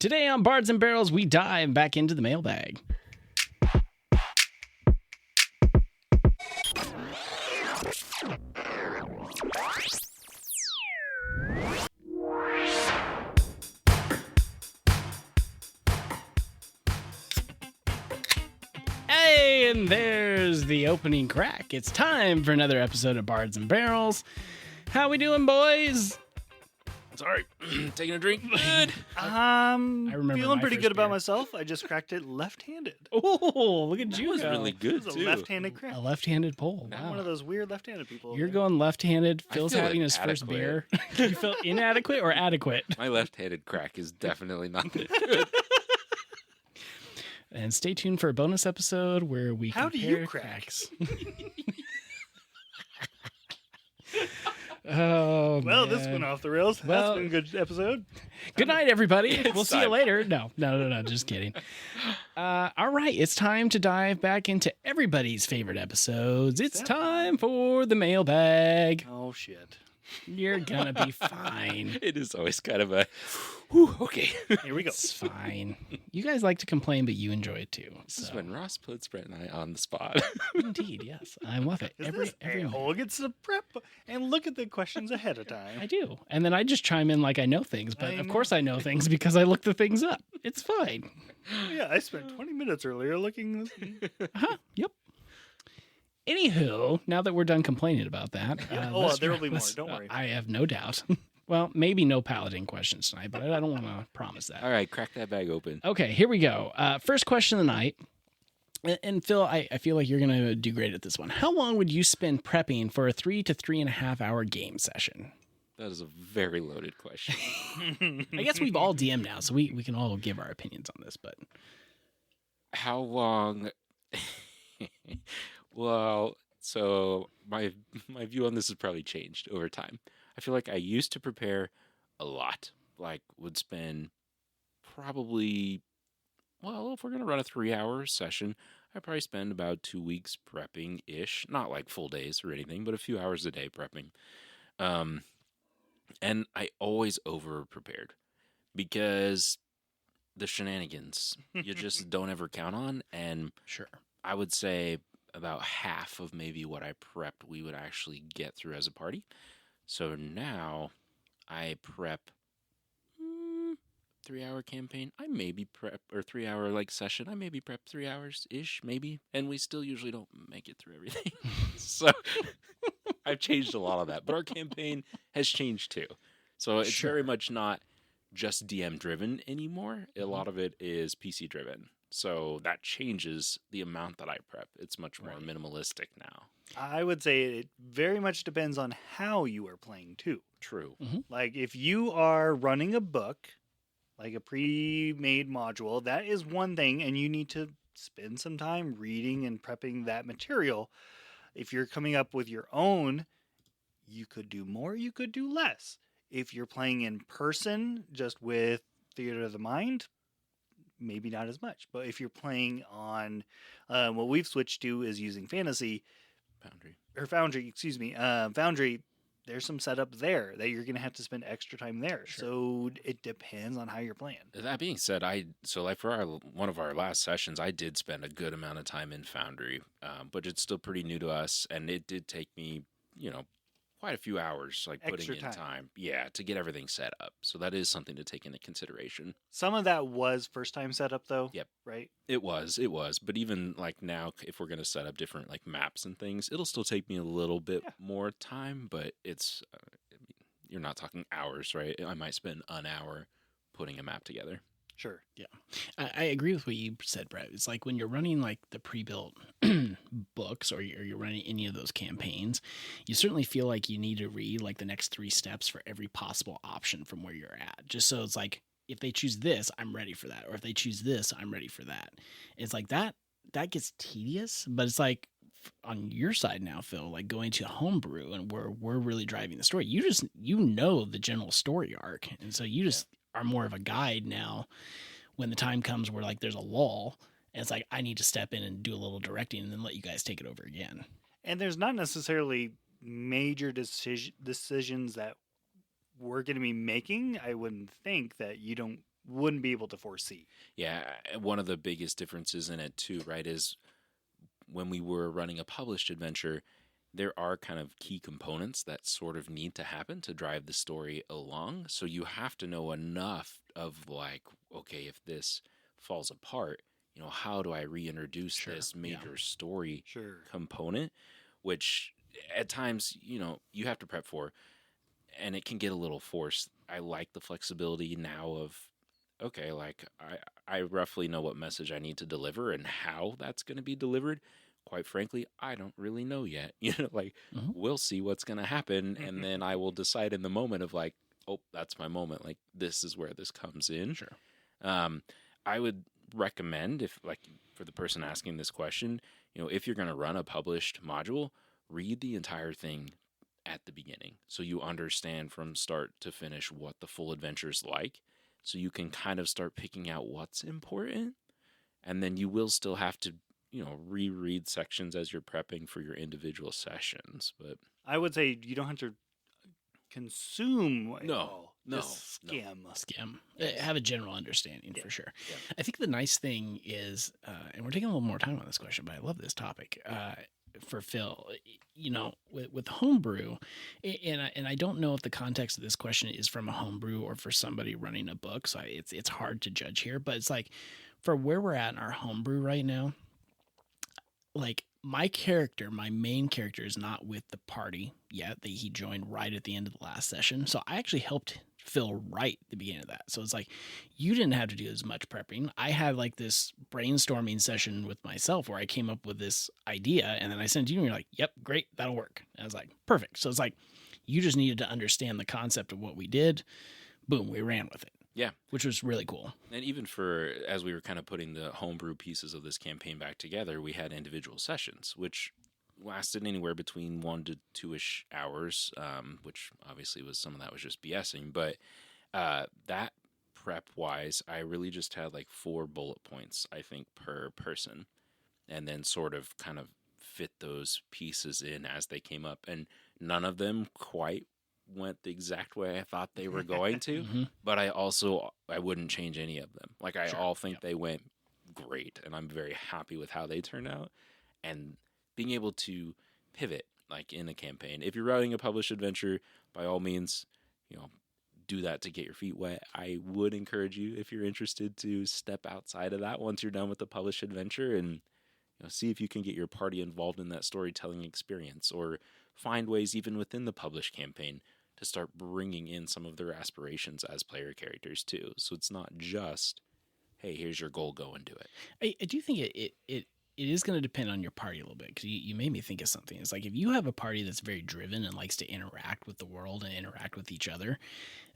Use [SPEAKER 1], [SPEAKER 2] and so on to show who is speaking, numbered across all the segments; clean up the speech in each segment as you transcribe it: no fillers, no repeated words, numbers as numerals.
[SPEAKER 1] Today on Bards and Barrels, we dive back into the mailbag. Hey, and there's the opening crack. It's time for another episode of Bards and Barrels. How we doing, boys?
[SPEAKER 2] Sorry, taking a drink. Good.
[SPEAKER 1] remember
[SPEAKER 3] Feeling
[SPEAKER 1] my
[SPEAKER 3] pretty
[SPEAKER 1] first
[SPEAKER 3] good about
[SPEAKER 1] beer.
[SPEAKER 3] myself. I just cracked it left-handed.
[SPEAKER 1] Oh, look at
[SPEAKER 2] That
[SPEAKER 1] you
[SPEAKER 2] was
[SPEAKER 1] go.
[SPEAKER 2] really
[SPEAKER 3] It
[SPEAKER 2] good
[SPEAKER 3] was a
[SPEAKER 2] too.
[SPEAKER 3] left-handed crack.
[SPEAKER 1] A left-handed pull.
[SPEAKER 3] I'm
[SPEAKER 1] Wow.
[SPEAKER 3] one of those weird left-handed people.
[SPEAKER 1] You're going left-handed.
[SPEAKER 2] I
[SPEAKER 1] Phil's
[SPEAKER 2] feel
[SPEAKER 1] having his first
[SPEAKER 2] inadequate.
[SPEAKER 1] beer. You feel inadequate or adequate?
[SPEAKER 2] My left-handed crack is definitely not that good.
[SPEAKER 1] And stay tuned for a bonus episode where we
[SPEAKER 3] How do you
[SPEAKER 1] compare
[SPEAKER 3] crack?
[SPEAKER 1] cracks. Oh,
[SPEAKER 3] Well, this
[SPEAKER 1] man.
[SPEAKER 3] went off the rails.
[SPEAKER 1] Well-
[SPEAKER 3] That's been a good episode.
[SPEAKER 1] Good night, everybody.
[SPEAKER 2] It's
[SPEAKER 1] We'll see you
[SPEAKER 2] time.
[SPEAKER 1] later. No, just kidding. All right, it's time to dive back into everybody's favorite episodes. It's
[SPEAKER 3] that
[SPEAKER 1] time for the mailbag.
[SPEAKER 3] Oh, shit.
[SPEAKER 1] You're gonna be fine.
[SPEAKER 2] It is always kind of a, whew, okay.
[SPEAKER 3] Here we go.
[SPEAKER 1] It's fine. You guys like to complain, but you enjoy it too.
[SPEAKER 2] This is
[SPEAKER 1] so.
[SPEAKER 2] when Ross puts Brett and I on the spot.
[SPEAKER 1] Indeed, yes, I love it.
[SPEAKER 3] Is
[SPEAKER 1] Every
[SPEAKER 3] this
[SPEAKER 1] month.
[SPEAKER 3] a-hole gets to prep and look at the questions ahead of time.
[SPEAKER 1] I do, and then I just chime in like I know things. But
[SPEAKER 3] I
[SPEAKER 1] of
[SPEAKER 3] know.
[SPEAKER 1] course, I know things because I look the things up. It's fine.
[SPEAKER 3] Yeah, I spent 20 minutes earlier looking.
[SPEAKER 1] Yep. Anywho, now that we're done complaining about that, let's
[SPEAKER 3] there will be more,
[SPEAKER 1] let's-
[SPEAKER 3] don't worry.
[SPEAKER 1] I have no doubt. Well, maybe no paladin questions tonight, but I don't want to promise that.
[SPEAKER 2] All right, crack that bag open.
[SPEAKER 1] Okay, here we go. First question of the night. And Phil, I feel like you're going to do great at this one. How long would you spend prepping for a 3 to 3.5 hour game session?
[SPEAKER 2] That is a very loaded question.
[SPEAKER 1] I guess we've all DM now, so we can all give our opinions on this, but
[SPEAKER 2] How long? Well, so my view on this has probably changed over time. I feel like I used to prepare a lot. Like would spend probably, well, if we're gonna run a 3-hour session, I probably spend about 2 weeks prepping ish. Not like full days or anything, but a few hours a day prepping. And I always over prepared because the shenanigans you just don't ever count on. And
[SPEAKER 1] sure.
[SPEAKER 2] I would say about half of maybe what I prepped we would actually get through as a party. So now I prep 3-hour campaign. I maybe prep, or 3-hour like session. I maybe prep 3 hours ish, maybe. And we still usually don't make it through everything. So I've changed a lot of that. But our campaign has changed too. So it's
[SPEAKER 1] Sure.
[SPEAKER 2] very much not just DM driven anymore. A lot of it is PC driven. So that changes the amount that I prep. It's much more
[SPEAKER 1] Right.
[SPEAKER 2] minimalistic now.
[SPEAKER 3] I would say it very much depends on how you are playing, too.
[SPEAKER 2] True.
[SPEAKER 3] Like, if you are running a book, like a pre-made module, that is one thing, and you need to spend some time reading and prepping that material. If you're coming up with your own, you could do more, you could do less. If you're playing in person, just with Theater of the Mind, maybe not as much. But if you're playing on, what we've switched to is using Fantasy, Foundry, Foundry, there's some setup there that you're going to have to spend extra time there.
[SPEAKER 1] Sure.
[SPEAKER 3] So it depends on how you're playing.
[SPEAKER 2] That being said, like for one of our last sessions, I did spend a good amount of time in Foundry, but it's still pretty new to us, and it did take me, quite a few hours, like
[SPEAKER 3] Extra
[SPEAKER 2] putting in
[SPEAKER 3] time.
[SPEAKER 2] time, yeah, to get everything set up. So that is something to take into consideration.
[SPEAKER 3] Some of that was first time setup though.
[SPEAKER 2] Yep.
[SPEAKER 3] Right?
[SPEAKER 2] It was, but even like now, if we're gonna set up different like maps and things, it'll still take me a little bit more time, but it's you're not talking hours, right? I might spend an hour putting a map together.
[SPEAKER 3] Sure.
[SPEAKER 1] Yeah, I agree with what you said, Brett. It's like when you're running like the pre-built books or you're running any of those campaigns, you certainly feel like you need to read like the next 3 steps for every possible option from where you're at. Just so it's like, if they choose this, I'm ready for that. Or if they choose this, I'm ready for that. It's like that gets tedious, but it's like on your side now, Phil, like going to homebrew and where we're really driving the story, you know the general story arc. And so you just are more of a guide now when the time comes where like there's a lull and it's like, I need to step in and do a little directing and then let you guys take it over again.
[SPEAKER 3] And there's not necessarily major decisions that we're going to be making. I wouldn't think that you don't wouldn't be able to foresee.
[SPEAKER 2] Yeah, one of the biggest differences in it too, right, is when we were running a published adventure, there are kind of key components that sort of need to happen to drive the story along. So you have to know enough of like, okay, if this falls apart, how do I reintroduce this major story component, which at times, you have to prep for, and it can get a little forced. I like the flexibility now of, okay, like I roughly know what message I need to deliver and how that's going to be delivered. Quite frankly, I don't really know yet. We'll see what's going to happen. And then I will decide in the moment of like, oh, that's my moment. Like, this is where this comes in.
[SPEAKER 1] Sure.
[SPEAKER 2] I would recommend, if like for the person asking this question, if you're going to run a published module, read the entire thing at the beginning. So you understand from start to finish what the full adventure is like. So you can kind of start picking out what's important. And then you will still have to reread sections as you're prepping for your individual sessions. But
[SPEAKER 3] I would say you don't have to consume.
[SPEAKER 2] Just
[SPEAKER 1] skim. Have a general understanding for sure. Yeah. I think the nice thing is, and we're taking a little more time on this question, but I love this topic. For Phil, with homebrew, and I don't know if the context of this question is from a homebrew or for somebody running a book, so it's hard to judge here. But it's like, for where we're at in our homebrew right now, like my main character is not with the party yet. That he joined right at the end of the last session, so I actually helped Phil right at the beginning of that. So it's like, you didn't have to do as much prepping. I had like this brainstorming session with myself where I came up with this idea, and then I sent you, and you're like, yep, great, that'll work. And I was like, perfect. So it's like, you just needed to understand the concept of what we did. Boom, we ran with it.
[SPEAKER 2] Yeah.
[SPEAKER 1] Which was really cool.
[SPEAKER 2] And even as we were kind of putting the homebrew pieces of this campaign back together, we had individual sessions, which lasted anywhere between 1 to 2-ish hours, which obviously some of that was just BSing. But that prep-wise, I really just had like 4 bullet points, I think, per person. And then sort of kind of fit those pieces in as they came up. And none of them quite went the exact way I thought they were going to, but I wouldn't change any of them. Like I all think they went great, and I'm very happy with how they turned out. And being able to pivot like in a campaign, if you're writing a published adventure, by all means, do that to get your feet wet. I would encourage you, if you're interested, to step outside of that once you're done with the published adventure and see if you can get your party involved in that storytelling experience, or find ways even within the published campaign to start bringing in some of their aspirations as player characters too. So it's not just, hey, here's your goal, go and do it.
[SPEAKER 1] I do think it is going to depend on your party a little bit, because you made me think of something. It's like, if you have a party that's very driven and likes to interact with the world and interact with each other,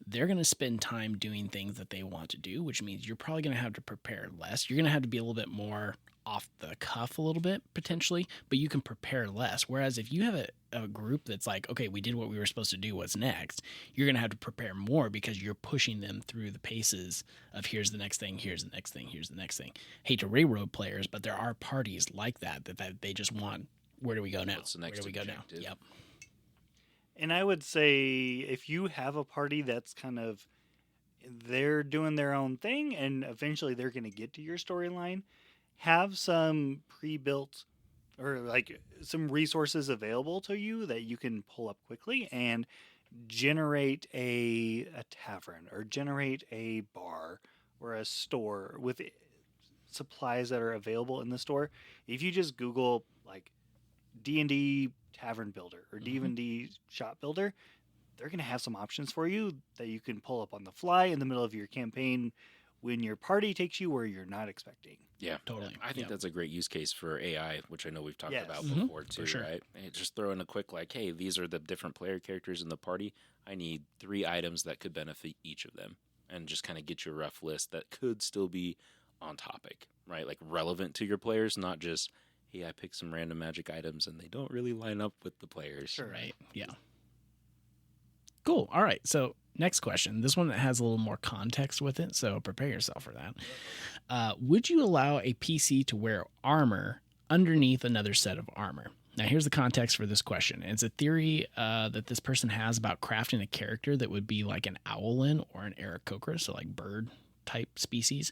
[SPEAKER 1] they're going to spend time doing things that they want to do, which means you're probably going to have to prepare less. You're going to have to be a little bit more off the cuff a little bit potentially, but you can prepare less. Whereas if you have a group that's like, okay, we did what we were supposed to do, what's next? You're going to have to prepare more, because you're pushing them through the paces of here's the next thing, here's the next thing, here's the next thing. Hate to railroad players, but there are parties like that they just want, where do we go now?
[SPEAKER 2] What's the next
[SPEAKER 1] where do we
[SPEAKER 2] objective?
[SPEAKER 1] go now? Yep.
[SPEAKER 3] And I would say, if you have a party that's kind of, they're doing their own thing and eventually they're going to get to your storyline, have some pre-built or like some resources available to you that you can pull up quickly and generate a tavern, or generate a bar or a store with supplies that are available in the store. If you just Google like D&D Tavern Builder or D&D Shop Builder, they're going to have some options for you that you can pull up on the fly in the middle of your campaign when your party takes you where you're not expecting.
[SPEAKER 2] Yeah,
[SPEAKER 1] totally.
[SPEAKER 2] I think that's a great use case for AI, which I know we've talked about
[SPEAKER 1] Mm-hmm.
[SPEAKER 2] before too,
[SPEAKER 1] For sure.
[SPEAKER 2] right? And just throw in a quick like, hey, these are the different player characters in the party. I need 3 items that could benefit each of them, and just kind of get you a rough list that could still be on topic, right? Like relevant to your players, not just, hey, I picked some random magic items and they don't really line up with the players.
[SPEAKER 3] Sure.
[SPEAKER 1] Right. Yeah. Cool. All right. So next question. This one has a little more context with it, so prepare yourself for that. Would you allow a PC to wear armor underneath another set of armor? Now, here's the context for this question. It's a theory that this person has about crafting a character that would be like an owlin or an aarakocra, so like bird type species,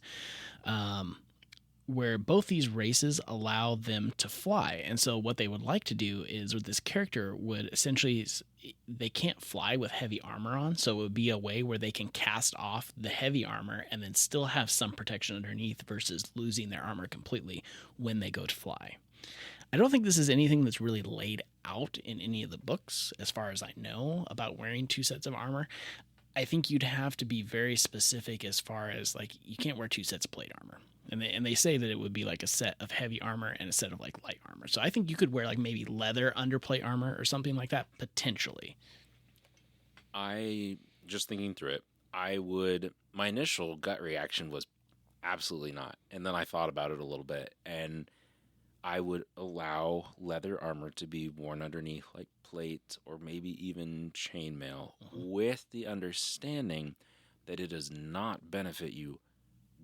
[SPEAKER 1] where both these races allow them to fly. And so what they would like to do is, with this character, would essentially, they can't fly with heavy armor on, so it would be a way where they can cast off the heavy armor and then still have some protection underneath versus losing their armor completely when they go to fly. I don't think this is anything that's really laid out in any of the books, as far as I know, about wearing 2 sets of armor. I think you'd have to be very specific as far as, like, you can't wear 2 sets of plate armor. And they say that it would be like a set of heavy armor and a set of like light armor. So I think you could wear like maybe leather underplate armor or something like that, potentially.
[SPEAKER 2] Just thinking through it, my initial gut reaction was absolutely not. And then I thought about it a little bit, and I would allow leather armor to be worn underneath like plate or maybe even chainmail, with the understanding that it does not benefit you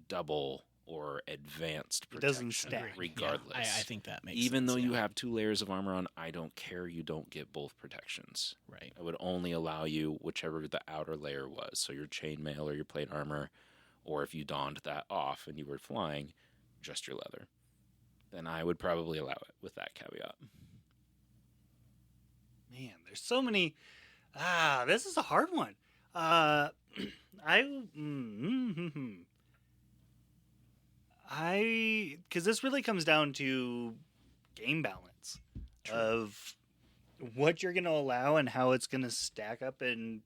[SPEAKER 2] double or advanced
[SPEAKER 3] It doesn't
[SPEAKER 2] protection
[SPEAKER 3] stack.
[SPEAKER 2] regardless.
[SPEAKER 1] Yeah, I think that makes
[SPEAKER 2] Even
[SPEAKER 1] sense.
[SPEAKER 2] though you have 2 layers of armor on, I don't care. You don't get both protections.
[SPEAKER 1] Right.
[SPEAKER 2] I would only allow you whichever the outer layer was. So your chainmail or your plate armor, or if you donned that off and you were flying, just your leather. Then I would probably allow it with that caveat.
[SPEAKER 3] Man, there's so many. This is a hard one. Because this really comes down to game balance.
[SPEAKER 2] True.
[SPEAKER 3] Of what you're going to allow and how it's going to stack up and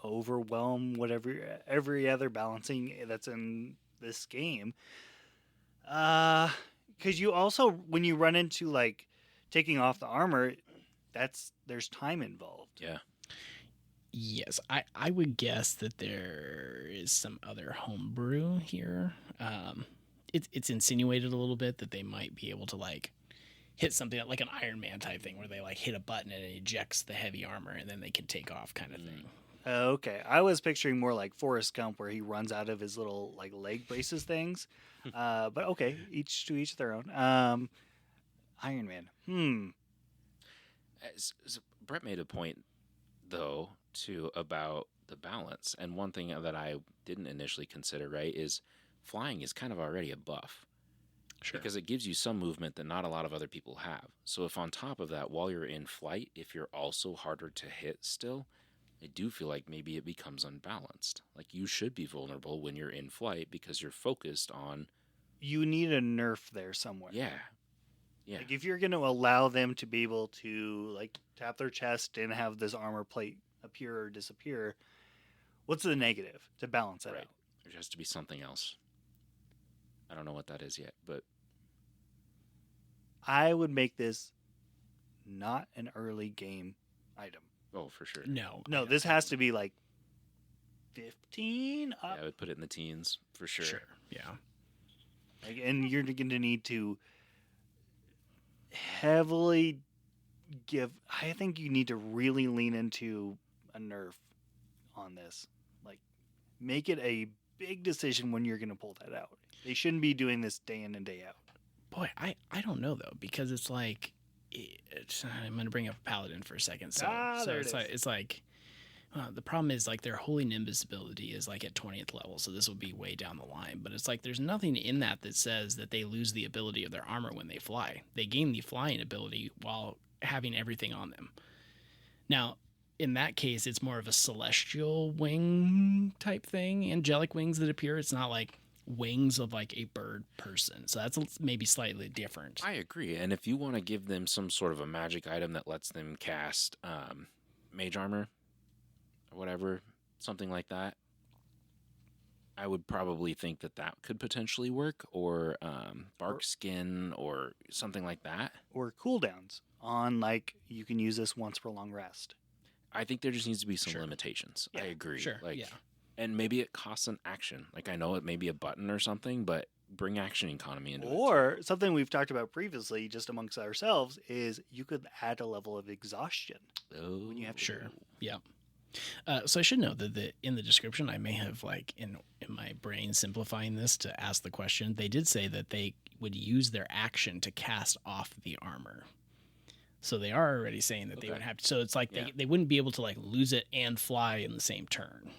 [SPEAKER 3] overwhelm whatever every other balancing that's in this game. Because you also, when you run into like taking off the armor, there's time involved.
[SPEAKER 2] Yeah.
[SPEAKER 1] Yes, I would guess that there is some other homebrew here. It's insinuated a little bit that they might be able to like hit something like an Iron Man type thing, where they like hit a button and it ejects the heavy armor, and then they can take off, kind of thing.
[SPEAKER 3] Okay, I was picturing more like Forrest Gump, where he runs out of his little like leg braces things. But okay, each to each their own. Iron Man.
[SPEAKER 2] So Brett made a point, though, too, about the balance. And one thing that I didn't initially consider, right, is flying is kind of already a buff.
[SPEAKER 1] Sure.
[SPEAKER 2] Because it gives you some movement that not a lot of other people have. So if on top of that, while you're in flight, if you're also harder to hit still, I do feel like maybe it becomes unbalanced. Like, you should be vulnerable when you're in flight because you're focused on...
[SPEAKER 3] You need a nerf there somewhere.
[SPEAKER 2] Yeah. Yeah.
[SPEAKER 3] Like if you're going to allow them to be able to like tap their chest and have this armor plate appear or disappear, what's the negative to balance that
[SPEAKER 2] Right.
[SPEAKER 3] out?
[SPEAKER 2] There has to be something else. I don't know what that is yet, but
[SPEAKER 3] I would make this not an early game item.
[SPEAKER 2] oh, for sure.
[SPEAKER 1] No,
[SPEAKER 3] This has to be like 15
[SPEAKER 2] Yeah,
[SPEAKER 3] up.
[SPEAKER 2] I would put it in the teens for sure.
[SPEAKER 1] Sure. Yeah.
[SPEAKER 3] Like, and you're going to need to heavily I think you need to really lean into a nerf on this. Like, make it a big decision when you're going to pull that out. They shouldn't be doing this day in and day out.
[SPEAKER 1] Boy, I don't know though, because it's like I'm going to bring up a paladin for a second. So
[SPEAKER 3] there it
[SPEAKER 1] it's like the problem is like their holy nimbus ability is like at 20th level, so this will be way down the line. But it's like there's nothing in that says that they lose the ability of their armor when they fly. They gain the flying ability while having everything on them. Now, in that case, it's more of a celestial wing type thing, angelic wings that appear. It's not like wings of like a bird person. So that's maybe slightly different.
[SPEAKER 2] I agree. And if you want to give them some sort of a magic item that lets them cast mage armor or whatever, something like that, I would probably think that could potentially work, or bark skin or something like that.
[SPEAKER 3] Or cooldowns on, like, you can use this once per long rest.
[SPEAKER 2] I think there just needs to be some
[SPEAKER 1] Sure.
[SPEAKER 2] limitations.
[SPEAKER 3] Yeah,
[SPEAKER 2] I agree.
[SPEAKER 1] sure,
[SPEAKER 2] Like,
[SPEAKER 1] yeah.
[SPEAKER 2] And maybe it costs an action. Like, I know it may be a button or something, but bring action economy into it.
[SPEAKER 3] Or something we've talked about previously, just amongst ourselves, is you could add a level of exhaustion
[SPEAKER 2] Oh,
[SPEAKER 3] when you have to.
[SPEAKER 1] Sure. Yeah. So I should know that in the description, I may have like in my brain simplifying this to ask the question. They did say that they would use their action to cast off the armor. So they are already saying that they would have to. So it's like they wouldn't be able to like lose it and fly in the same turn.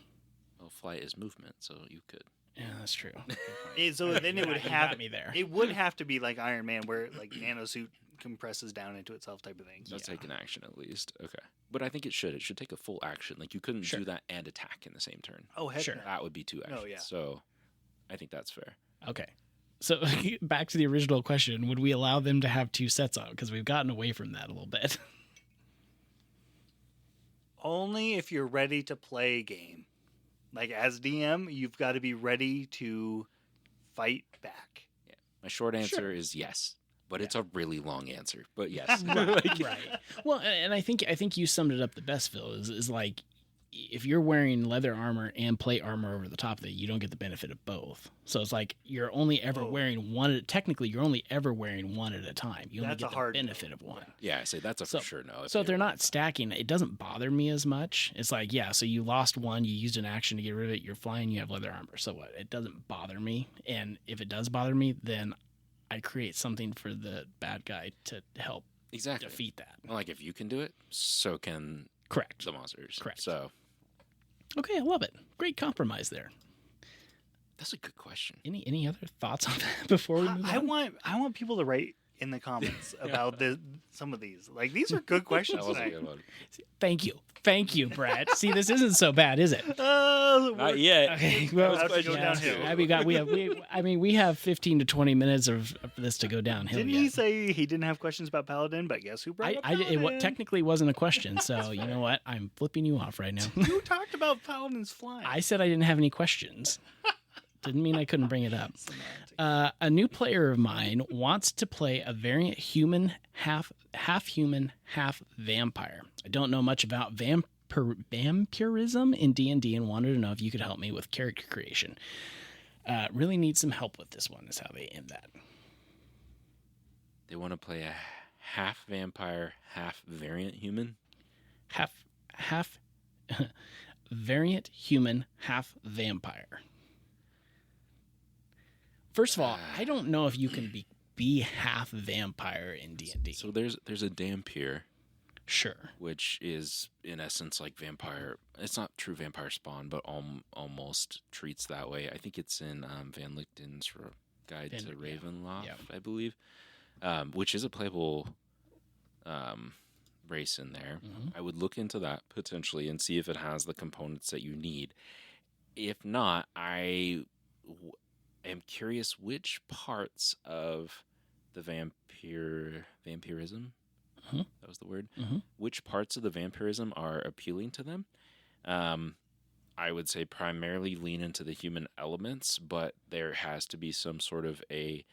[SPEAKER 2] Well, flight is movement, so you could.
[SPEAKER 1] Yeah, that's true.
[SPEAKER 3] So then it would
[SPEAKER 1] You
[SPEAKER 3] have
[SPEAKER 1] got me there.
[SPEAKER 3] It would have to be like Iron Man, where like nanosuit compresses down into itself, type of thing.
[SPEAKER 2] That's take an action at least. Okay, but I think it should take a full action. Like you couldn't
[SPEAKER 1] Sure.
[SPEAKER 2] do that and attack in the same turn.
[SPEAKER 3] Oh, heck
[SPEAKER 1] Sure.
[SPEAKER 3] no.
[SPEAKER 2] That would be 2 actions.
[SPEAKER 3] Oh, yeah.
[SPEAKER 2] So I think that's fair.
[SPEAKER 1] Okay. So back to the original question, would we allow them to have 2 sets on? Because we've gotten away from that a little bit.
[SPEAKER 3] Only if you're ready to play a game. Like as DM, you've got to be ready to fight back.
[SPEAKER 2] My short answer
[SPEAKER 1] Sure.
[SPEAKER 2] is yes, but it's a really long answer. But yes,
[SPEAKER 1] Right. Well, and I think you summed it up the best, Phil, is like if you're wearing leather armor and plate armor over the top of it, you don't get the benefit of both. So it's like you're only ever wearing one. Technically, you're only ever wearing one at a time. You only
[SPEAKER 3] That's
[SPEAKER 1] get
[SPEAKER 3] a hard
[SPEAKER 1] the benefit of one.
[SPEAKER 2] Yeah, I say that's a for sure no.
[SPEAKER 1] So if they're not stacking, it doesn't bother me as much. It's like, yeah, so you lost one, you used an action to get rid of it, you're flying, you have leather armor. So what? It doesn't bother me. And if it does bother me, then I create something for the bad guy to help
[SPEAKER 2] exactly
[SPEAKER 1] defeat that.
[SPEAKER 2] Like if you can do it, so can
[SPEAKER 1] Correct.
[SPEAKER 2] the monsters.
[SPEAKER 1] Correct.
[SPEAKER 2] So
[SPEAKER 1] Okay, I love it. Great compromise there.
[SPEAKER 2] that's a good question.
[SPEAKER 1] Any other thoughts on that before we move on?
[SPEAKER 3] I want people to write in the comments about some of these. Like these are good questions.
[SPEAKER 2] That was a
[SPEAKER 3] tonight.
[SPEAKER 2] good one.
[SPEAKER 1] Thank you, Brad. See, this isn't so bad, is it?
[SPEAKER 2] Not yet.
[SPEAKER 1] Okay, well,
[SPEAKER 3] About to go downhill.
[SPEAKER 1] we have 15 to 20 minutes of this to go downhill.
[SPEAKER 3] Didn't
[SPEAKER 1] yet.
[SPEAKER 3] he say he didn't have questions about Paladin? But guess who brought up Paladin?
[SPEAKER 1] It technically wasn't a question, so you know what? I'm flipping you off right now.
[SPEAKER 3] Who talked about Paladin's flying?
[SPEAKER 1] I said I didn't have any questions. Didn't mean I couldn't bring it up. A new player of mine wants to play a variant human, half human, half vampire. I don't know much about vampirism in D&D and wanted to know if you could help me with character creation. Really need some help with this one, is how they end that.
[SPEAKER 2] They want to play a half vampire, half variant human.
[SPEAKER 1] Half variant human, half vampire. First of all, I don't know if you can be half vampire in D&D.
[SPEAKER 2] So there's a Dampier,
[SPEAKER 1] Sure.
[SPEAKER 2] which is in essence like vampire. It's not true vampire spawn, but almost treats that way. I think it's in Van Lichten's Guide to Ravenloft, I believe, which is a playable race in there.
[SPEAKER 1] Mm-hmm.
[SPEAKER 2] I would look into that potentially and see if it has the components that you need. If not, I am curious which parts of the vampirism,
[SPEAKER 1] Mhm.
[SPEAKER 2] that was the word,
[SPEAKER 1] Mhm.
[SPEAKER 2] which parts of the vampirism are appealing to them. I would say primarily lean into the human elements, but there has to be some sort of a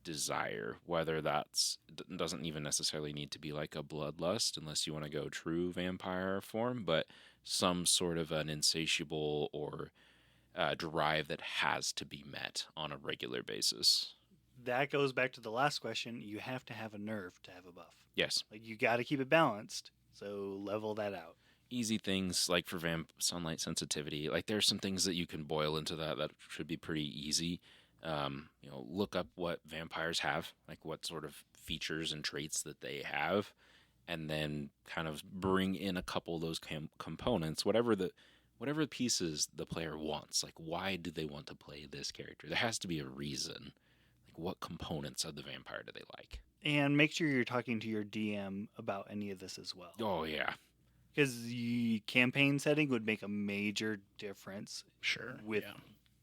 [SPEAKER 2] desire, whether that's doesn't even necessarily need to be like a bloodlust unless you want to go true vampire form, but some sort of an insatiable or drive that has to be met on a regular basis.
[SPEAKER 3] That goes back to the last question. You have to have a nerve to have a buff.
[SPEAKER 2] Yes.
[SPEAKER 3] Like you got to keep it balanced. So level that out.
[SPEAKER 2] Easy things like for sunlight sensitivity, like there's some things that you can boil into that should be pretty easy. Look up what vampires have, like what sort of features and traits that they have, and then kind of bring in a couple of those components, whatever pieces the player wants. Like, why do they want to play this character? There has to be a reason. Like, what components of the vampire do they like?
[SPEAKER 3] And make sure you're talking to your DM about any of this as well.
[SPEAKER 2] Oh, yeah.
[SPEAKER 3] Because the campaign setting would make a major difference
[SPEAKER 1] Sure.
[SPEAKER 3] with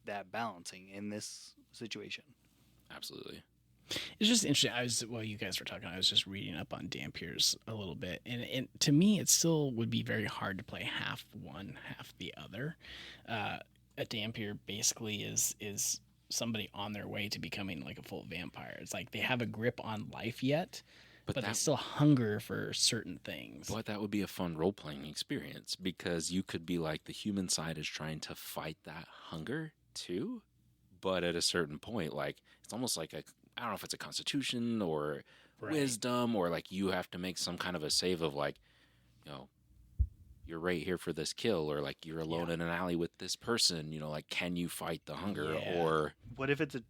[SPEAKER 3] that balancing in this situation.
[SPEAKER 2] Absolutely.
[SPEAKER 1] It's just interesting. While you guys were talking, I was just reading up on Dampiers a little bit, and to me, it still would be very hard to play half one, half the other. A Dampier basically is somebody on their way to becoming like a full vampire. It's like they have a grip on life yet, but they still hunger for certain things.
[SPEAKER 2] But that would be a fun role-playing experience because you could be like the human side is trying to fight that hunger too, but at a certain point, like it's almost like I don't know if it's a constitution or wisdom, or like you have to make some kind of a save of like, you're right here for this kill, or like you're alone in an alley with this person, like can you fight the hunger? Or
[SPEAKER 3] what if it's a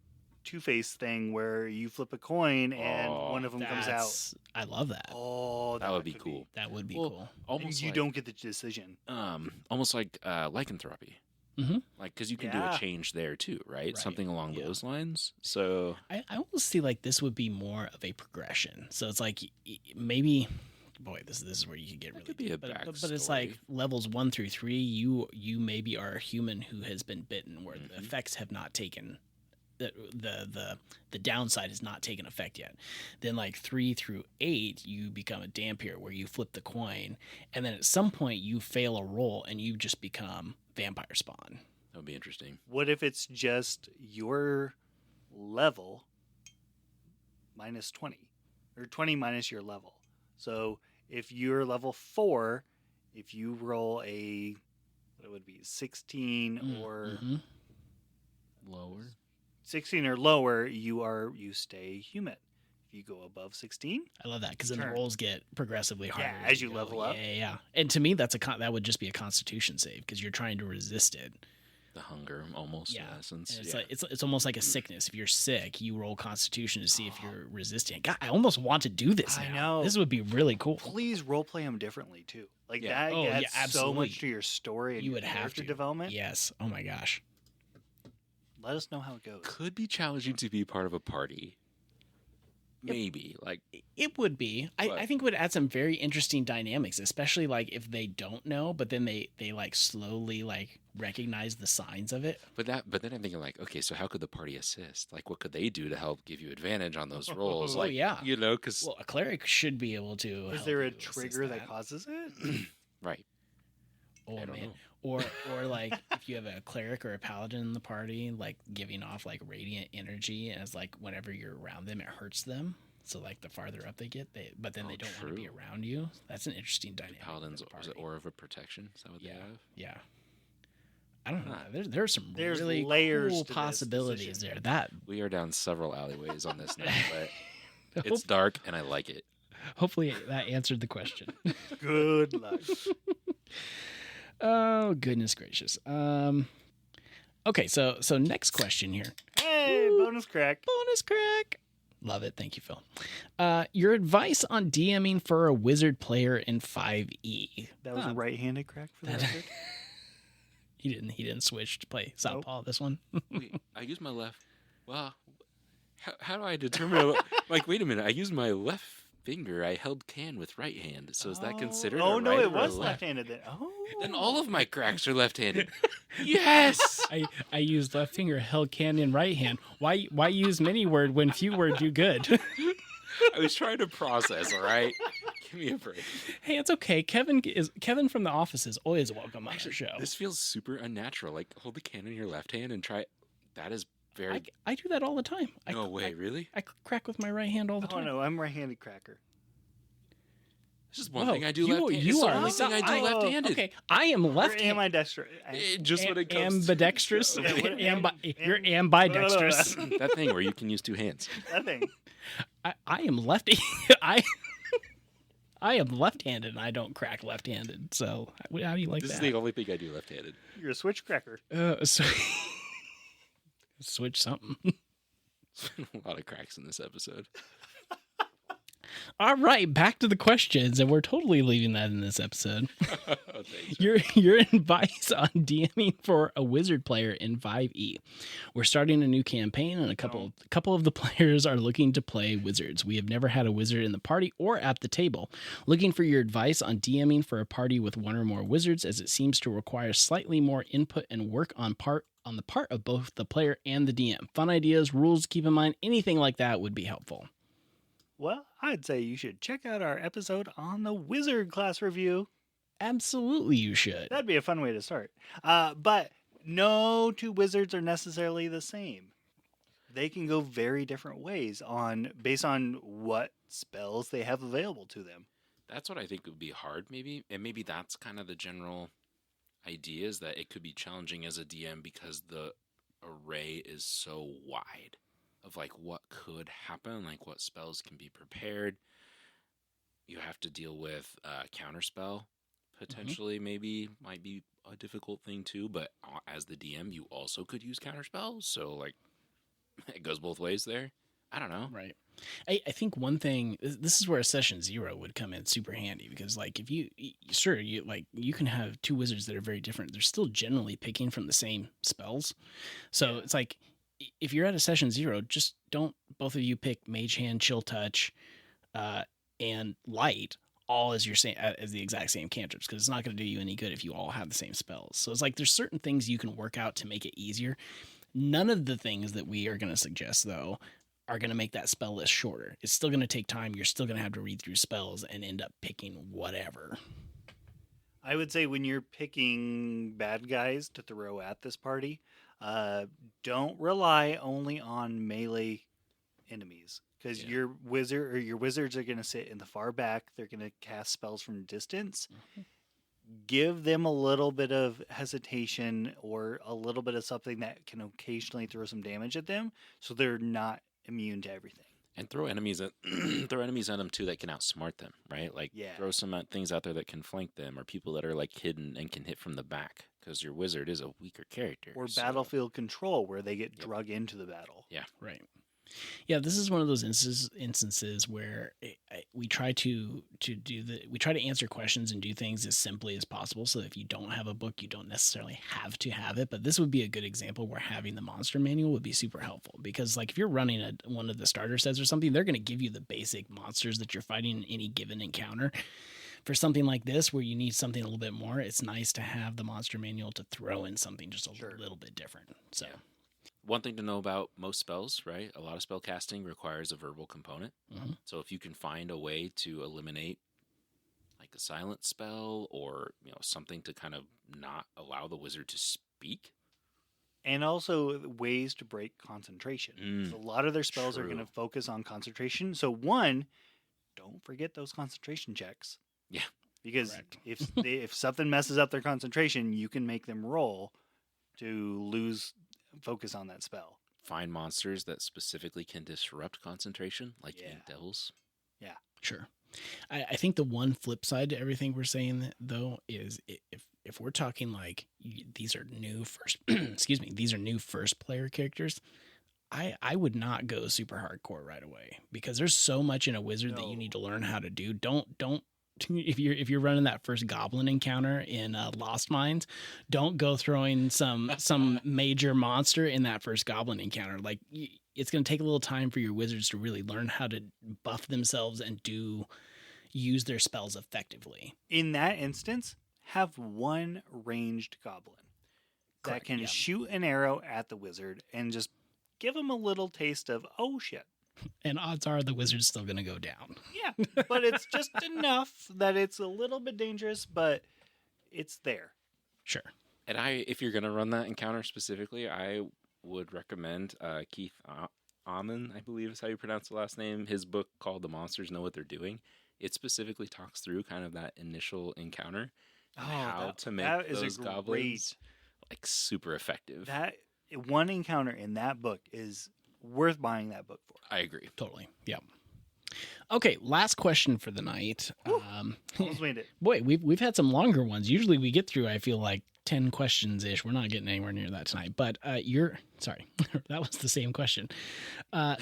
[SPEAKER 3] Two-Face thing where you flip a coin and one of them comes out?
[SPEAKER 1] I love that.
[SPEAKER 3] Oh,
[SPEAKER 2] that would be cool.
[SPEAKER 1] That would be cool.
[SPEAKER 2] Almost
[SPEAKER 3] you don't get the decision.
[SPEAKER 2] almost like lycanthropy.
[SPEAKER 1] Mm-hmm.
[SPEAKER 2] Like, because you can do
[SPEAKER 3] Yeah.
[SPEAKER 2] a change there too, right?
[SPEAKER 1] Right,
[SPEAKER 2] Something along
[SPEAKER 1] yeah.
[SPEAKER 2] those lines. So
[SPEAKER 1] I almost see like this would be more of a progression. So it's like maybe, boy, this is where you could get
[SPEAKER 2] That
[SPEAKER 1] really
[SPEAKER 2] could be
[SPEAKER 1] deep.
[SPEAKER 2] a
[SPEAKER 1] But it's like
[SPEAKER 2] backstory.
[SPEAKER 1] levels 1 through 3. You maybe are a human who has been bitten, where the
[SPEAKER 2] Mhm.
[SPEAKER 1] effects have not taken. The downside has not taken effect yet. Then like 3 through 8, you become a Dampier, where you flip the coin, and then at some point you fail a roll and you just become vampire spawn.
[SPEAKER 2] that would be interesting.
[SPEAKER 3] What if it's just your level minus 20 or 20 minus your level? So if you're level 4, if you roll a what it would be 16 or
[SPEAKER 1] Mhm.
[SPEAKER 2] Lower.
[SPEAKER 3] 16 or lower, you stay human. If you go above 16,
[SPEAKER 1] I love that because then the
[SPEAKER 3] Turn.
[SPEAKER 1] rolls get progressively harder
[SPEAKER 3] as you
[SPEAKER 1] go.
[SPEAKER 3] level up.
[SPEAKER 1] Yeah. And to me, that would just be a Constitution save because you're trying to resist it.
[SPEAKER 2] The hunger, almost,
[SPEAKER 1] Yeah.
[SPEAKER 2] in essence.
[SPEAKER 1] And it's
[SPEAKER 2] Yeah.
[SPEAKER 1] like it's almost like a sickness. If you're sick, you roll Constitution to see if you're resisting. God, I almost want to do this.
[SPEAKER 3] I
[SPEAKER 1] now.
[SPEAKER 3] know.
[SPEAKER 1] This would be really cool.
[SPEAKER 3] Please roleplay them differently too. Like
[SPEAKER 2] Yeah.
[SPEAKER 3] that
[SPEAKER 1] Oh, yeah,
[SPEAKER 3] adds so
[SPEAKER 1] absolutely.
[SPEAKER 3] much to your story and
[SPEAKER 1] You
[SPEAKER 3] your
[SPEAKER 1] would have
[SPEAKER 3] character
[SPEAKER 1] to.
[SPEAKER 3] development.
[SPEAKER 1] Yes. Oh my gosh.
[SPEAKER 3] Let us know how it goes.
[SPEAKER 2] Could be challenging to be part of a party. Maybe. Like,
[SPEAKER 1] It would be. I
[SPEAKER 2] But-
[SPEAKER 1] think it would add some very interesting dynamics, especially like if they don't know, but then they like slowly like recognize the signs of it.
[SPEAKER 2] but then I'm thinking, like, okay, so how could the party assist? Like, what could they do to help give you advantage on those rolls?
[SPEAKER 3] Oh,
[SPEAKER 2] Like,
[SPEAKER 1] yeah.
[SPEAKER 2] you know, because
[SPEAKER 1] Well, a cleric should be able to.
[SPEAKER 3] Is
[SPEAKER 1] help
[SPEAKER 3] there a
[SPEAKER 1] you assist
[SPEAKER 3] trigger that causes it?
[SPEAKER 2] right.
[SPEAKER 1] Oh
[SPEAKER 2] I don't
[SPEAKER 1] man.
[SPEAKER 2] know.
[SPEAKER 1] Or like if you have a cleric or a paladin in the party, like giving off like radiant energy, and it's like whenever you're around them, it hurts them. So like the farther up they get, but then
[SPEAKER 2] Oh,
[SPEAKER 1] they don't want to be
[SPEAKER 2] true.
[SPEAKER 1] around you. That's an interesting dynamic. for
[SPEAKER 2] Paladins,
[SPEAKER 1] the
[SPEAKER 2] is it
[SPEAKER 1] party.
[SPEAKER 2] Aura of Protection? Is that what
[SPEAKER 1] Yeah.
[SPEAKER 2] they have?
[SPEAKER 1] Yeah. I don't know.
[SPEAKER 2] Huh.
[SPEAKER 1] There's some
[SPEAKER 3] There's
[SPEAKER 1] really
[SPEAKER 3] layers
[SPEAKER 1] cool
[SPEAKER 3] to this
[SPEAKER 1] possibilities
[SPEAKER 3] decision.
[SPEAKER 1] there. That
[SPEAKER 2] We are down several alleyways on this now, but
[SPEAKER 1] hope-
[SPEAKER 2] it's dark and I like it.
[SPEAKER 1] hopefully that answered the question.
[SPEAKER 3] Good luck.
[SPEAKER 1] Oh goodness gracious. Okay, so next question here.
[SPEAKER 3] Hey, bonus crack.
[SPEAKER 1] Bonus crack. Love it. Thank you, Phil. Your advice on DMing for a wizard player in 5e.
[SPEAKER 3] That was a right-handed crack for the
[SPEAKER 1] That-
[SPEAKER 3] record.
[SPEAKER 1] He didn't switch to play Southpaw this one.
[SPEAKER 2] Wait, I use my left. Well, how do I determine? Like, wait a minute. I used my left finger. I held can with right hand. So is that considered?
[SPEAKER 3] Oh
[SPEAKER 2] a
[SPEAKER 3] no,
[SPEAKER 2] right
[SPEAKER 3] it
[SPEAKER 2] or a
[SPEAKER 3] was
[SPEAKER 2] left?
[SPEAKER 3] left-handed then. Oh.
[SPEAKER 2] Then all of my cracks are left-handed. Yes.
[SPEAKER 1] I used left finger, held can in right hand. Why use many word when few word do good?
[SPEAKER 2] I was trying to process. All right, give me a break.
[SPEAKER 1] Hey, it's okay. Kevin from the office is always welcome on our show.
[SPEAKER 2] This feels super unnatural. Like, hold the can in your left hand and try. That is very.
[SPEAKER 1] I do that all the time.
[SPEAKER 2] No way, really?
[SPEAKER 1] I crack with my right hand all the
[SPEAKER 3] Oh
[SPEAKER 1] time.
[SPEAKER 3] no, I'm right-handed cracker.
[SPEAKER 2] This is one
[SPEAKER 1] Whoa,
[SPEAKER 2] thing I do
[SPEAKER 1] you-
[SPEAKER 2] left-handed.
[SPEAKER 1] you
[SPEAKER 2] It's the
[SPEAKER 1] are
[SPEAKER 2] only thing I do
[SPEAKER 3] I-
[SPEAKER 2] left-handed.
[SPEAKER 1] Okay, I am left
[SPEAKER 3] Or am I dexterous?
[SPEAKER 2] Just when it comes
[SPEAKER 1] ambidextrous.
[SPEAKER 3] Yeah, what-
[SPEAKER 1] You're ambidextrous.
[SPEAKER 2] to that thing where you can use two hands.
[SPEAKER 3] That thing.
[SPEAKER 1] I am lefty. I am left-handed and I don't crack left-handed. So how do you like
[SPEAKER 2] This is
[SPEAKER 1] that?
[SPEAKER 2] the only thing I do left-handed.
[SPEAKER 3] You're a switch cracker.
[SPEAKER 1] So switch something.
[SPEAKER 2] There's been a lot of cracks in this episode.
[SPEAKER 1] All right, back to the questions, and we're totally leaving that in this episode.
[SPEAKER 2] Oh, thanks.
[SPEAKER 1] Your advice on DMing for a wizard player in 5e. We're starting a new campaign, and a couple of the players are looking to play wizards. We have never had a wizard in the party or at the table. Looking for your advice on DMing for a party with one or more wizards, as it seems to require slightly more input and work on the part of both the player and the DM. Fun ideas, rules to keep in mind, anything like that would be helpful.
[SPEAKER 3] Well, I'd say you should check out our episode on the wizard class review.
[SPEAKER 1] Absolutely, you should.
[SPEAKER 3] That'd be a fun way to start. But no two wizards are necessarily the same. They can go very different ways based on what spells they have available to them.
[SPEAKER 2] That's what I think would be hard, maybe. And maybe that's kind of the general idea, is that it could be challenging as a DM because the array is so wide of like what could happen, like what spells can be prepared. You have to deal with counterspell potentially. Maybe might be a difficult thing too, but as the DM you also could use counterspell, so like it goes both ways there. I don't know.
[SPEAKER 1] Right. I think one thing, this is where a session 0 would come in super handy, because like if you sure you like you can have two wizards that are very different, they're still generally picking from the same spells. So
[SPEAKER 3] Yeah.
[SPEAKER 1] it's like if you're at a session 0, just don't both of you pick Mage Hand, Chill Touch, and Light all as your same as the exact same cantrips, because it's not going to do you any good if you all have the same spells. So it's like there's certain things you can work out to make it easier. None of the things that we are going to suggest, though, are going to make that spell list shorter. It's still going to take time. You're still going to have to read through spells and end up picking whatever.
[SPEAKER 3] I would say when you're picking bad guys to throw at this party, don't rely only on melee enemies, because
[SPEAKER 2] Yeah.
[SPEAKER 3] your wizard or your wizards are going to sit in the far back. They're going to cast spells from distance. Give them a little bit of hesitation or a little bit of something that can occasionally throw some damage at them, so they're not immune to everything.
[SPEAKER 2] And throw enemies at throw enemies at them too that can outsmart them, right? Like
[SPEAKER 3] Yeah.
[SPEAKER 2] throw some things out there that can flank them, or people that are like hidden and can hit from the back, because your wizard is a weaker character.
[SPEAKER 3] Or
[SPEAKER 2] so-
[SPEAKER 3] battlefield control, where they get
[SPEAKER 2] Yep.
[SPEAKER 3] drug into the battle.
[SPEAKER 1] Right. Yeah, this is one of those instances where we try to answer questions and do things as simply as possible, so that if you don't have a book, you don't necessarily have to have it. But this would be a good example where having the monster manual would be super helpful, because like if you're running one of the starter sets or something, they're going to give you the basic monsters that you're fighting in any given encounter. For something like this, where you need something a little bit more, it's nice to have the monster manual to throw in something just a
[SPEAKER 3] Sure.
[SPEAKER 1] little bit different. So.
[SPEAKER 2] Yeah. One thing to know about most spells, right? A lot of spell casting requires a verbal component.
[SPEAKER 1] Mhm.
[SPEAKER 2] So if you can find a way to eliminate like a silent spell, or something to kind of not allow the wizard to speak.
[SPEAKER 3] And also ways to break concentration. So a lot of their spells are going to
[SPEAKER 2] True.
[SPEAKER 3] focus on concentration. So one, don't forget those concentration checks.
[SPEAKER 2] Yeah.
[SPEAKER 3] Because
[SPEAKER 1] Correct.
[SPEAKER 3] if something messes up their concentration, you can make them roll to lose focus on that spell.
[SPEAKER 2] Find monsters that specifically can disrupt concentration, like
[SPEAKER 3] Yeah.
[SPEAKER 2] ink devils.
[SPEAKER 1] Sure. I think the one flip side to everything we're saying, though, is if we're talking like these are new first these are new first player characters, I would not go super hardcore right away, because there's so much in a wizard that you
[SPEAKER 3] No.
[SPEAKER 1] need to learn how to do. Don't if you're running that first goblin encounter in Lost Mines, don't go throwing some major monster in that first goblin encounter. Like it's going to take a little time for your wizards to really learn how to buff themselves and use their spells effectively.
[SPEAKER 3] In that instance, have one ranged goblin that
[SPEAKER 1] Correct,
[SPEAKER 3] can
[SPEAKER 1] yeah.
[SPEAKER 3] shoot an arrow at the wizard and just give him a little taste of, oh shit.
[SPEAKER 1] And odds are the wizard's still going to go down.
[SPEAKER 3] Yeah, but it's just enough that it's a little bit dangerous, but it's there.
[SPEAKER 1] Sure.
[SPEAKER 2] And if you're gonna run that encounter specifically, I would recommend Keith Amon, I believe is how you pronounce the last name. His book called "The Monsters Know What They're Doing." It specifically talks through kind of that initial encounter, and how to make
[SPEAKER 3] that is
[SPEAKER 2] those
[SPEAKER 3] a
[SPEAKER 2] goblins like super effective.
[SPEAKER 3] That one encounter in that book is worth buying that book for.
[SPEAKER 2] I agree.
[SPEAKER 1] Totally. Yeah. Okay, last question for the night.
[SPEAKER 3] Almost made it.
[SPEAKER 1] Boy, we've had some longer ones. Usually we get through, I feel like, 10 questions ish. We're not getting anywhere near that tonight. But sorry, that was the same question.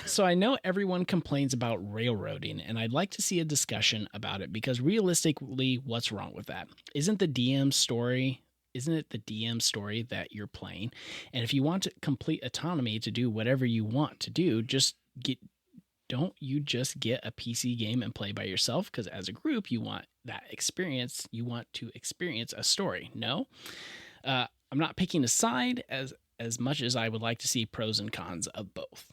[SPEAKER 1] So I know everyone complains about railroading, and I'd like to see a discussion about it, because realistically, what's wrong with that? Isn't it the DM story that you're playing? And if you want complete autonomy to do whatever you want to do, don't you just get a PC game and play by yourself? Because as a group, you want that experience. You want to experience a story. No, I'm not picking a side as much as I would like to see pros and cons of both.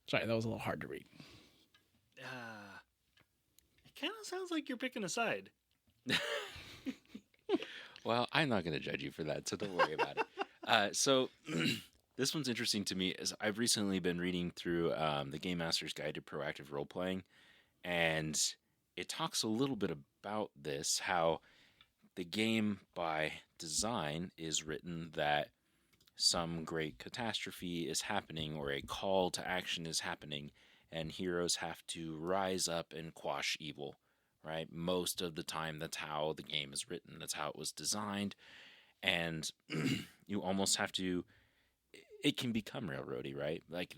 [SPEAKER 1] Sorry, that was a little hard to read.
[SPEAKER 3] It kind of sounds like you're picking a side.
[SPEAKER 2] Well, I'm not going to judge you for that, so don't worry about it. So this one's interesting to me, as I've recently been reading through the Game Master's Guide to Proactive Role Playing, and it talks a little bit about this, how the game by design is written that some great catastrophe is happening, or a call to action is happening, and heroes have to rise up and quash evil, right? Most of the time, that's how the game is written. That's how it was designed. And you almost have to, it can become railroady, right? Like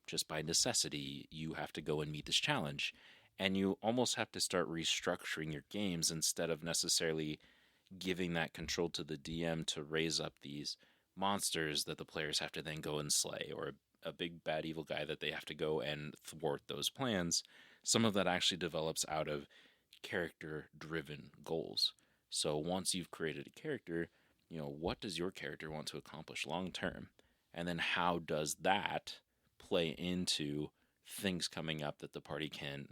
[SPEAKER 2] just by necessity, you have to go and meet this challenge. And you almost have to start restructuring your games instead of necessarily giving that control to the DM to raise up these monsters that the players have to then go and slay, or a big bad evil guy that they have to go and thwart those plans. Some of that actually develops out of character driven goals. So once you've created a character, what does your character want to accomplish long term? And then how does that play into things coming up that the party can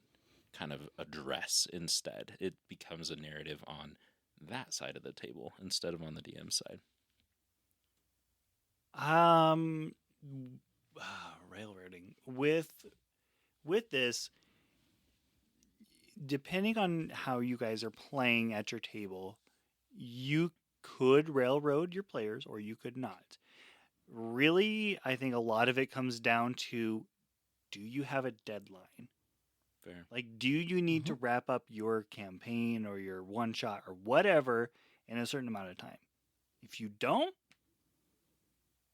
[SPEAKER 2] kind of address instead? It becomes a narrative on that side of the table instead of on the DM side.
[SPEAKER 3] Railroading with this, depending on how you guys are playing at your table, you could railroad your players or you could not. Really, I think a lot of it comes down to, do you have a deadline?
[SPEAKER 2] Fair.
[SPEAKER 3] Like, do you need to wrap up your campaign or your one shot or whatever in a certain amount of time? If you don't,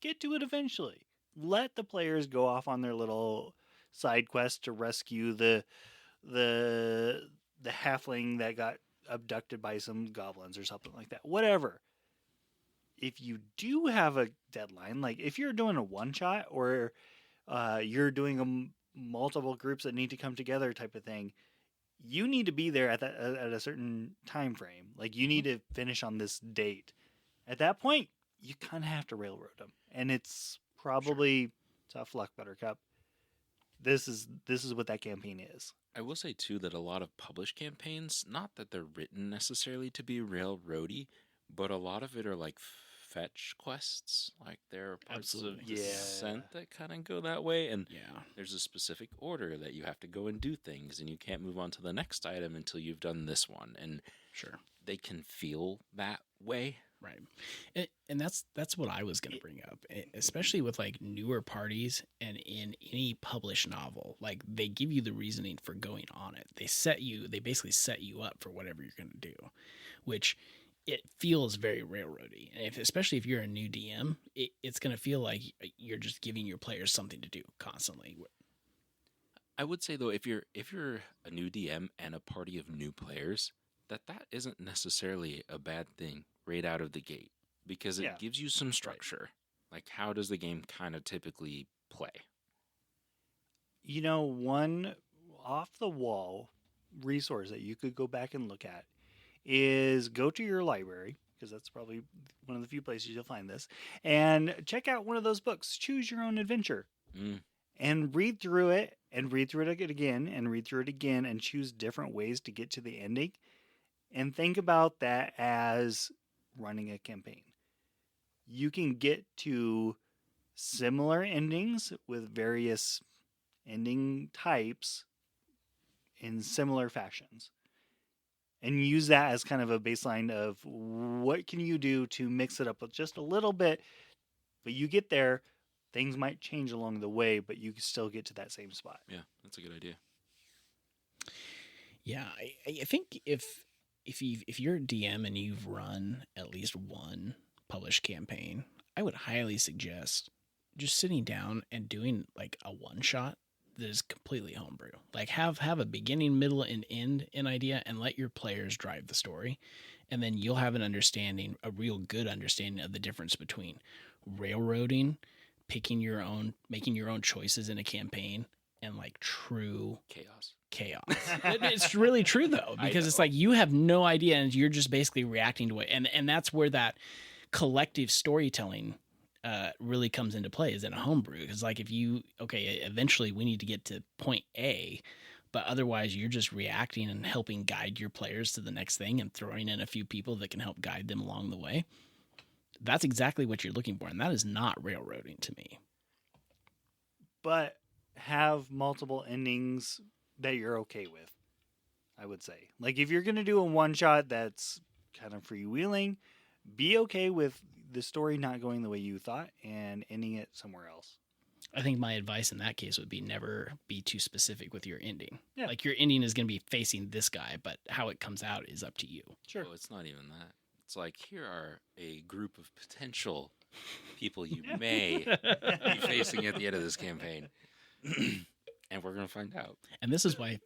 [SPEAKER 3] get to it eventually. Let the players go off on their little side quest to rescue the halfling that got abducted by some goblins or something like that. Whatever. If you do have a deadline, like if you're doing a one shot or you're doing multiple groups that need to come together type of thing, you need to be there at a certain time frame. Like you need to finish on this date. At that point, you kind of have to railroad them, and it's probably tough luck, Buttercup. This is what that campaign is.
[SPEAKER 2] I will say too that a lot of published campaigns, not that they're written necessarily to be railroady, but a lot of it are like fetch quests. Like there are parts of Descent that kind of go that way, and there's a specific order that you have to go and do things, and you can't move on to the next item until you've done this one. And they can feel that way.
[SPEAKER 1] Right. And that's what I was going to bring up, especially with like newer parties and in any published novel. Like they give you the reasoning for going on it. They basically set you up for whatever you're going to do, which it feels very railroady. And especially if you're a new DM, it's going to feel like you're just giving your players something to do constantly.
[SPEAKER 2] I would say though, if you're a new DM and a party of new players, that isn't necessarily a bad thing right out of the gate, because it gives you some structure. Like, how does the game kind of typically play?
[SPEAKER 3] One off the wall resource that you could go back and look at is go to your library, because that's probably one of the few places you'll find this, and check out one of those books, Choose Your Own Adventure, and read through it again, and read through it again, and choose different ways to get to the ending. And think about that as running a campaign. You can get to similar endings with various ending types in similar fashions. And use that as kind of a baseline of what can you do to mix it up with just a little bit. But you get there, things might change along the way, but you can still get to that same spot.
[SPEAKER 2] Yeah, that's a good idea.
[SPEAKER 1] Yeah, I think if you're a DM and you've run at least one published campaign, I would highly suggest just sitting down and doing like a one shot that is completely homebrew. Like have a beginning, middle, and end an idea, and let your players drive the story, and then you'll have a real good understanding of the difference between railroading, making your own choices in a campaign, and like true chaos. It's really true though, because it's like you have no idea and you're just basically reacting to it, and that's where that collective storytelling really comes into play, is in a homebrew. Because like if eventually we need to get to point A, but otherwise you're just reacting and helping guide your players to the next thing and throwing in a few people that can help guide them along the way. That's exactly what you're looking for, and that is not railroading to me.
[SPEAKER 3] But have multiple endings that you're okay with, I would say. Like if you're going to do a one shot that's kind of freewheeling, be okay with the story not going the way you thought and ending it somewhere else.
[SPEAKER 1] I think my advice in that case would be never be too specific with your ending. Yeah. Like your ending is going to be facing this guy, but how it comes out is up to you.
[SPEAKER 2] Sure. Oh, it's not even that. It's like, here are a group of potential people you may be facing at the end of this campaign. And we're going to find out.
[SPEAKER 1] And this is why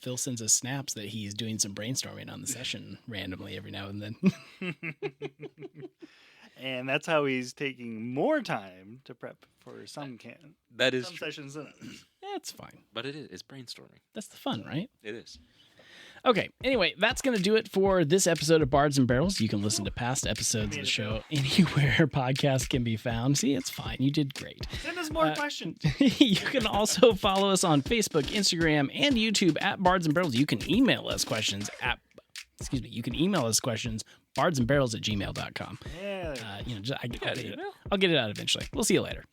[SPEAKER 1] Phil sends us snaps that he's doing some brainstorming on the session randomly every now and then.
[SPEAKER 3] And that's how he's taking more time to prep for some
[SPEAKER 2] That is
[SPEAKER 3] some
[SPEAKER 2] true.
[SPEAKER 3] sessions than others.
[SPEAKER 1] That's fine.
[SPEAKER 2] But it is. It's brainstorming.
[SPEAKER 1] That's the fun, right?
[SPEAKER 2] It is.
[SPEAKER 1] Okay, anyway, that's going to do it for this episode of Bards and Barrels. You can listen to past episodes of the show anywhere podcasts can be found. See, it's fine. You did great.
[SPEAKER 3] Send us more questions.
[SPEAKER 1] You can also follow us on Facebook, Instagram, and YouTube at Bards and Barrels. You can email us questions bardsandbarrels@gmail.com.
[SPEAKER 3] Yeah.
[SPEAKER 1] I'll get it out eventually. We'll see you later.